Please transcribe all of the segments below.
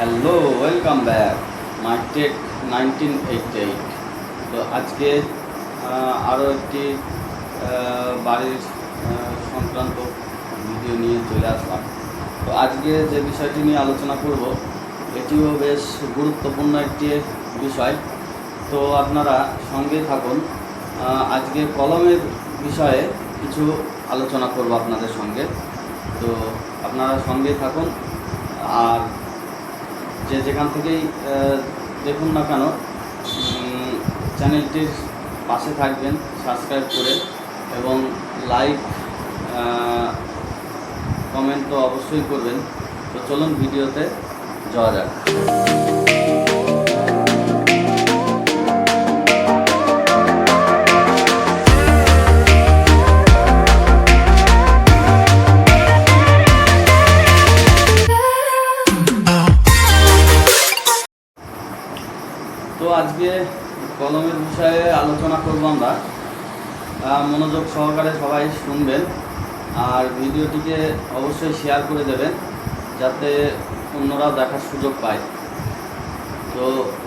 Hello, welcome back my tech 1988। তো আজকে আরও একটি বাড়ির সংক্রান্ত ভিডিও নিয়ে চলে আসলাম। তো আজকে যে বিষয়টি নিয়ে আলোচনা করব এটিও বেশ গুরুত্বপূর্ণ একটি বিষয়। তো আপনারা সঙ্গে থাকুন। আজকে কলমের বিষয়ে কিছু আলোচনা করব আপনাদের সঙ্গে। তো আপনারা সঙ্গে থাকুন, আর যে যেখান থেকেই দেখুন না কেন চ্যানেলটির পাশে থাকবেন সাবস্ক্রাইব করে, এবং লাইক কমেন্ট তো অবশ্যই করবেন। তো চলুন ভিডিওতে যাওয়া যাক। তো আজকে কলমের বিষয়ে আলোচনা করব আমরা। মনোযোগ সহকারে সবাই শুনবেন, আর ভিডিওটিকে অবশ্যই শেয়ার করে দেবেন যাতে অন্যরাও দেখার সুযোগ পায়। তো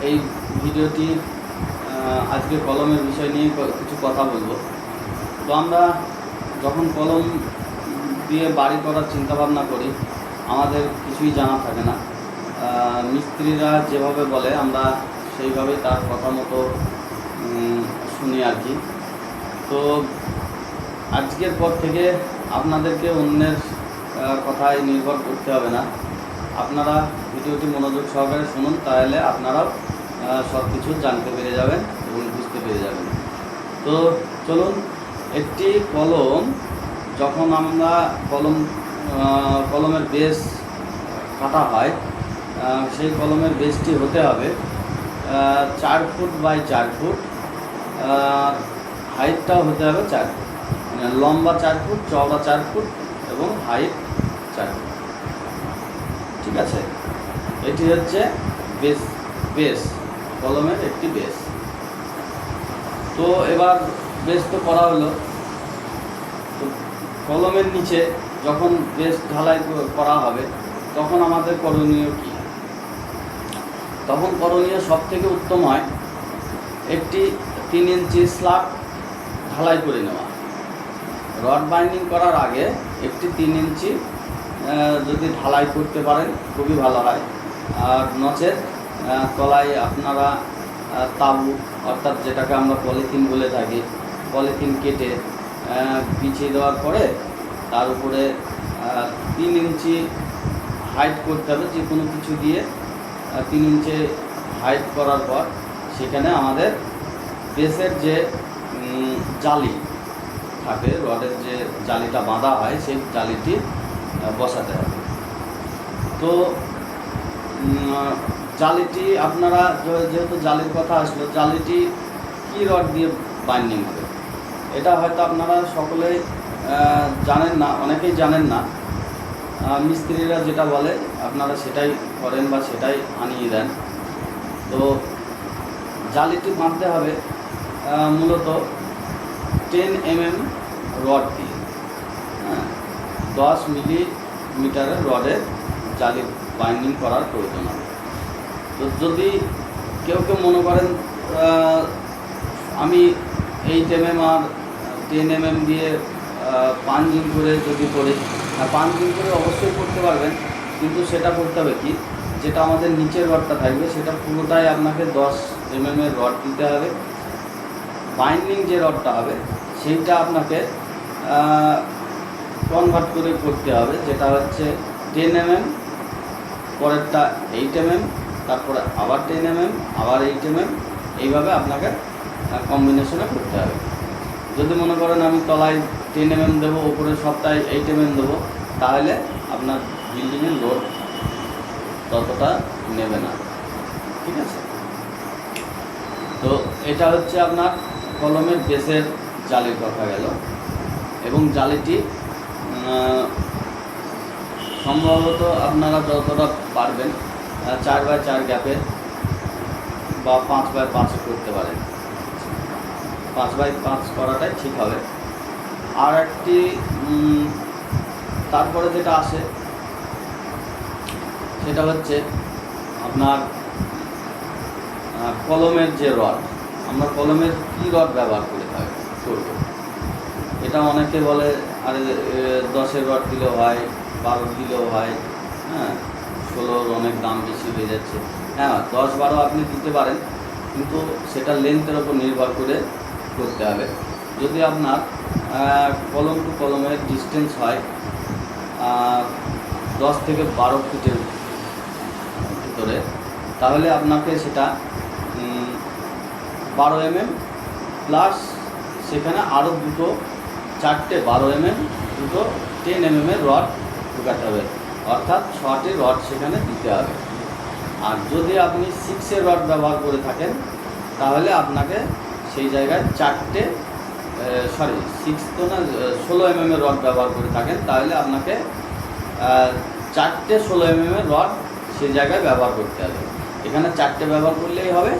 এই ভিডিওটি আজকে কলমের বিষয় নিয়ে কিছু কথা বলবো। তো আমরা যখন কলম দিয়ে বাড়ি করার চিন্তাভাবনা করি আমাদের কিছুই জানা থাকে না। মিস্ত্রিরা যেভাবে বলে আমরা সেইভাবেই তার কথা মতো শুনি আর কি। তো আজকের পর থেকে আপনাদেরকে অন্যের কথায় নির্ভর করতে হবে না। আপনারা ভিডিওটি মনোযোগ সহকারে শুনুন, তাহলে আপনারাও সব কিছু জানতে পেরে যাবেন এবং বুঝতে পেরে যাবেন। তো চলুন, একটি কলম যখন আমরা কলমের বেস কাটা হয়, সেই কলমের বেসটি হতে হবে 4 ফুট বাই 4 ফুট, হাইটটাও হতে হবে 4 ফুট, মানে লম্বা 4 ফুট, চওড়া 4 ফুট এবং হাইট 4 ফুট। ঠিক আছে, এটি হচ্ছে বেস কলমের একটি বেস। তো এবার বেস তো করা হলো। তো কলমের নিচে যখন বেস ঢালাই করা হবে তখন আমাদের করণীয় কী? তখন করণীয় সব থেকে উত্তম হয় একটি 3 ইঞ্চি স্ল্যাব ঢালাই করে নেওয়া। রড বাইন্ডিং করার আগে একটি 3 ইঞ্চি যদি ঢালাই করতে পারেন খুবই ভালো হয়। আর নচেত তলায় আপনারা তাবু, অর্থাৎ যেটাকে আমরা পলিথিন বলে থাকি, পলিথিন কেটে বিছিয়ে দেওয়ার পরে তার উপরে 3 ইঞ্চি হাইট করতে হবে যে কোনো কিছু দিয়ে। 3 ইঞ্চি হাইট করার পর সেখানে আমাদের বেসের যে জালি থাকে, রডের যে জালিটা বাঁধা হয় সেই জালিটি বসাতে হবে। তো জালিটি আপনারা যেহেতু জালির কথা আসলো, জালিটি কী রড দিয়ে বাইন্ডিং হবে এটা হয়তো আপনারা সকলেই জানেন না, অনেকেই জানেন না। মিস্ত্রিরা যেটা বলে আপনারা সেটাই করেন বা সেটাই আনিয়ে দেন। তো জালিটি বাঁধতে হবে মূলত 10 mm রড দিয়ে। 10 মিলিমিটারের রডের জালি বাইন্ডিং করার প্রয়োজন হবে। তো যদি কেউ মনে করেন আমি 8 mm আর 10 mm দিয়ে পাঞ্জিং করে যদি করি, পাঞ্জিং করে অবশ্যই করতে পারবেন, কিন্তু সেটা করতে হবে কি, যেটা আমাদের নিচের রডটা থাকবে সেটা পুরোটাই আপনাকে 10 mm এর রড দিতে হবে। বাইন্ডিং যে রডটা হবে সেইটা আপনাকে কনভার্ট করে করতে হবে, যেটা হচ্ছে 10 mm, পরেরটা 8 mm, তারপরে আবার 10 mm, আবার 8 mm, এইভাবে আপনাকে কম্বিনেশনে করতে হবে। যদি মনে করেন আমি তলায় 10 mm দেবো, উপরে সবটাই 8 mm দেবো, তাহলে আপনার বিল্ডিংয়ের লোড ততটা নেবে না। ঠিক আছে, তো এটা হচ্ছে আপনার কলমের বেসের জালির কথা গেল। এবং জালিটি সম্ভবত আপনারা যতটা পারবেন 4 বাই 4 গ্যাপে বা 5 বাই 5 করতে পারেন। 5 বাই 5 করাটাই ঠিক হবে। আর একটি তারপরে যেটা আসে সেটা হচ্ছে আপনার কলমের যে রড, আমরা কলমের কি রড ব্যবহার করে করব, এটা অনেকে বলে আরে 10-এর রড দিলেও হয়, 12 দিলেও হয়, হ্যাঁ 16-র অনেক দাম বেশি হয়ে যাচ্ছে। হ্যাঁ 10-12 আপনি দিতে পারেন, কিন্তু সেটা লেন্থের ওপর নির্ভর করে করতে হবে। যদি আপনার কলম টু কলমের ডিস্টেন্স হয় 10 থেকে 12 ফিটের ভিতরে, তাহলে আপনাকে সেটা 12 mm প্লাস সেখানে আরও 4টে 12 mm, 10 mm রড ঢোকাতে হবে, অর্থাৎ 6টি রড সেখানে দিতে হবে। আর যদি আপনি 6-এর রড ব্যবহার করে থাকেন, তাহলে আপনাকে সেই জায়গায় 4টে 6 তো না 16 mm রড ব্যবহার করে থাকেন, তাহলে আপনাকে 4টে 16 mm রড সেই জায়গায় ব্যবহার করতে হবে। এখানে 4টে ব্যবহার করলেই হবে।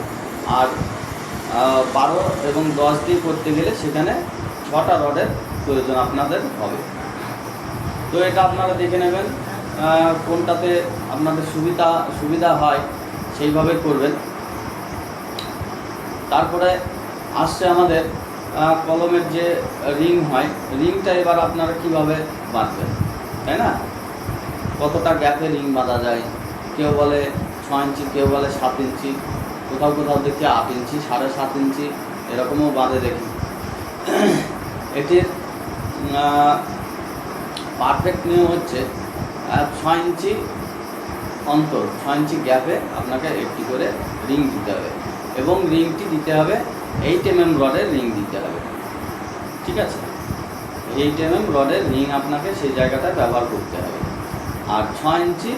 আর 12 এবং 10 দিয়ে করতে গেলে সেখানে 6টা রডের প্রয়োজন আপনাদের হবে। তো এটা আপনারা দেখে নেবেন কোনটাতে আপনাদের সুবিধা হয় সেইভাবে করবেন। তারপরে আসছে আমাদের কলমের যে রিং হয়, রিংটা এবার আপনারা কিভাবে বাঁধবেন, তাই না? কতটা গ্যাপে রিং বাঁধা যায়, কেউ বলে 6 ইঞ্চি, কেউ বলে 7 ইঞ্চি, কোথাও দেখি 8 ইঞ্চি, 7.5 ইঞ্চি, এরকমও বাঁধে দেখি। এটির পারফেক্ট নিয়ম হচ্ছে 6 ইঞ্চি অন্তর, 6 ইঞ্চি গ্যাপে আপনাকে একটি করে রিং দিতে হবে, এবং রিংটি দিতে হবে 8 mm রডের রিং দিতে হবে। ঠিক আছে, 8 mm রডের রিং আপনাকে সেই জায়গাটায় ব্যবহার করতে হবে। আর 6 ইঞ্চি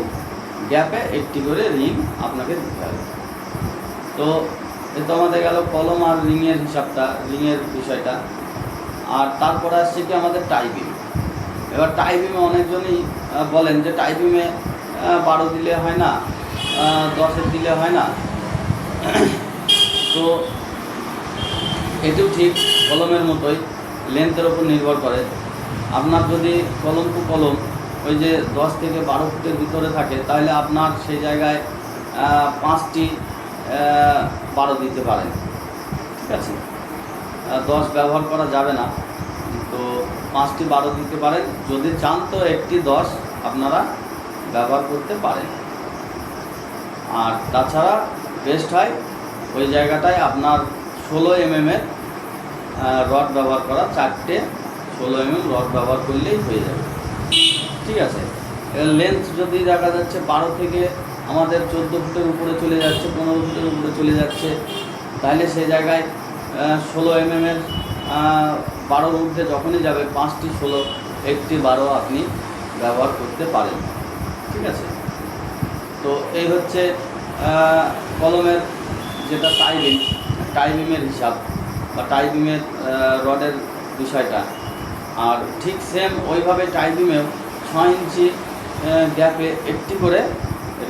গ্যাপে একটি করে রিং আপনাকে দিতে হবে। তো এতো আমাদের গেল কলম আর রিংয়ের হিসাবটা, রিংয়ের বিষয়টা। আর তারপরে আসছে কি আমাদের টাই বিম। এবার টাই বিমে অনেকজনই বলেন যে টাই বিমে 12 দিলে হয় না, 10-এর দিলে হয় না। তো এটিও ঠিক কলমের মতোই, লেন্থের ওপর নির্ভর করে। আপনার যদি কলম টু কলম ওই যে 10 থেকে 12 ফুটের ভিতরে থাকে, তাহলে আপনার সেই জায়গায় 5টি 12 দিতে পারেন। ঠিক আছে, 10 ব্যবহার করা যাবে না, তো 5টি 12 দিতে পারেন। যদি চান তো একটি 10 আপনারা ব্যবহার করতে পারেন। আর তাছাড়া বেস্ট হয় ওই জায়গাটায় আপনার 16 mm এর রড ব্যবহার করা, 4টে 16 mm রড ব্যবহার করলেই হয়ে যাবে। ঠিক আছে, লেন্থ যদি দেখা যাচ্ছে 12 থেকে আমাদের 14 ফুটের উপরে চলে যাচ্ছে, 15 ফুটের উপরে চলে যাচ্ছে, তাহলে সেই জায়গায় 16 mm এর 12 ঊর্ধ্বে যখনই যাবে 5টি 16, একটি 12 আপনি ব্যবহার করতে পারেন। ঠিক আছে, তো এই হচ্ছে কলমের যেটা টাই বিমের হিসাব বা টাই বিমের রডের বিষয়টা। আর ঠিক সেম ওইভাবে টাই বিমেও 6 ইঞ্চি গ্যাপে একটি করে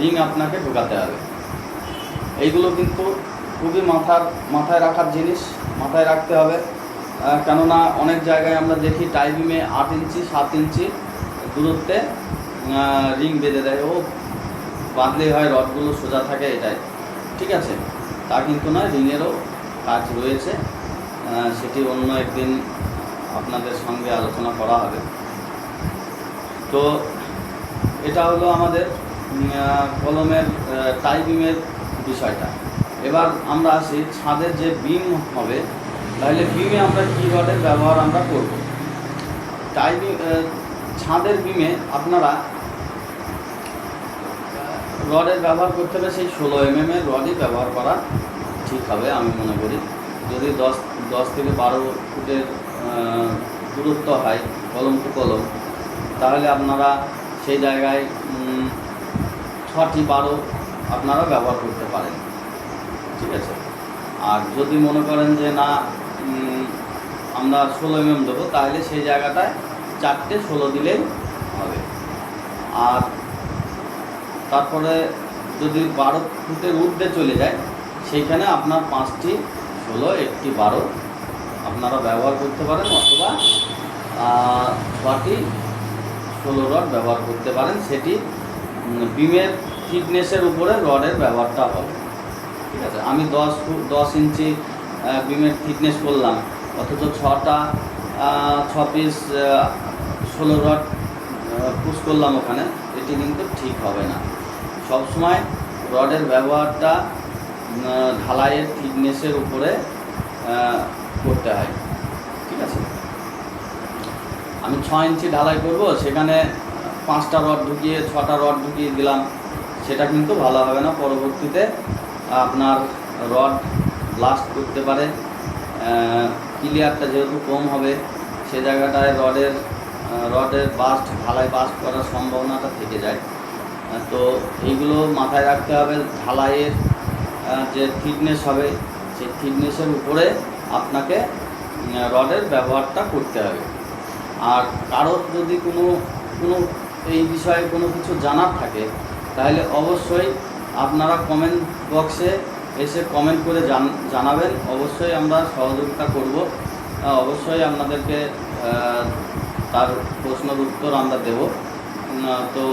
রিং আপনাকে ঢোকাতে হবে। এইগুলো কিন্তু খুবই মাথায় রাখার জিনিস, মাথায় রাখতে হবে। কেননা অনেক জায়গায় আমরা দেখি টাই বিমে 8 ইঞ্চি 7 ইঞ্চি দূরত্বে রিং বেঁধে দেয়, ও বাঁধলেই হয় রডগুলো সোজা থাকে এটাই। ঠিক আছে, তা কিন্তু না, রিংয়েরও কাজ রয়েছে, সেটি অন্য একদিন আপনাদের সঙ্গে আলোচনা করা হবে। তো এটা হলো আমাদের কলমের টাই বিমের বিষয়টা। এবার আমরা আসি ছাদের যে বিম হবে, তাহলে বিমে আমরা কী রডের ব্যবহার আমরা করব। ছাদের বিমে আপনারা রডের ব্যবহার করতে হবে সেই 16 mm এর রডই ব্যবহার করা ঠিক হবে আমি মনে করি। যদি 10 থেকে 12 ফুটের দূরত্ব হয় কলম টু কলম, তাহলে আপনারা সেই জায়গায় 6টি 12 আপনারা ব্যবহার করতে পারেন। ঠিক আছে, আর যদি মনে করেন যে না আমরা 16 mm দেবো, তাহলে সেই জায়গাটায় 4টে 16 দিলেই হবে। আর তারপরে যদি 12 ফুটের ঊর্ধ্বে চলে যায়, সেইখানে আপনার 5টি 16, একটি 12 আপনারা ব্যবহার করতে পারেন, অথবা 6টি 16 রড ব্যবহার করতে পারেন। সেটি বিমের থিকনেসের উপরে রডের ব্যবহারটা হবে। ঠিক আছে, আমি 10 ইঞ্চি বিমের থিকনেস করলাম, অথচ 6 পিস 16 রড পুশ করলাম ওখানে, এটি কিন্তু ঠিক হবে না। সবসময় রডের ব্যবহারটা ঢালাইয়ের থিকনেসের উপরে করতে হয়। ঠিক আছে, আমি 6 ইঞ্চি ঢালাই করব, সেখানে 5টা রড ঢুকিয়ে 6টা রড ঢুকিয়ে দিলাম, সেটা কিন্তু ভালো হবে না। পরবর্তীতে আপনার রড ব্লাস্ট করতে পারে, ক্লিয়ারটা যেহেতু কম হবে, সে জায়গাটায় রডের বাস্ট, ঢালাই বাস্ট করার সম্ভাবনাটা থেকে যায়। তো এইগুলো মাথায় রাখতে হবে। ঢালাইয়ের যে থিকনেস হবে, সেই থিকনেসের উপরে আপনাকে রডের ব্যবহারটা করতে হবে। আর কারোর যদি কোনো এই বিষয়ে কোনো কিছু জানার থাকে, তাহলে অবশ্যই আপনারা কমেন্ট বক্সে এসে কমেন্ট করে জানাবেন। অবশ্যই আমরা সহযোগিতা করব, অবশ্যই আপনাদেরকে তার প্রশ্নের উত্তর আমরা দেব। তো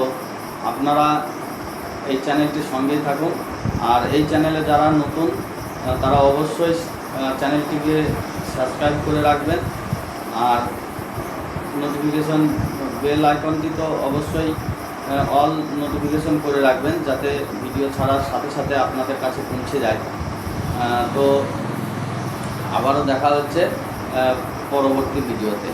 আপনারা এই চ্যানেলটির সঙ্গেই থাকুন। আর এই চ্যানেলে যারা নতুন, তারা অবশ্যই চ্যানেলটিকে সাবস্ক্রাইব করে রাখবেন। আর নোটিফিকেশন বেল আইকনটি তো অবশ্যই অল নোটিফিকেশন করে রাখবেন, যাতে ভিডিও ছাড়ার সাথে সাথে আপনাদের কাছে পৌঁছে যায়। তো আবারও দেখা হচ্ছে পরবর্তী ভিডিওতে।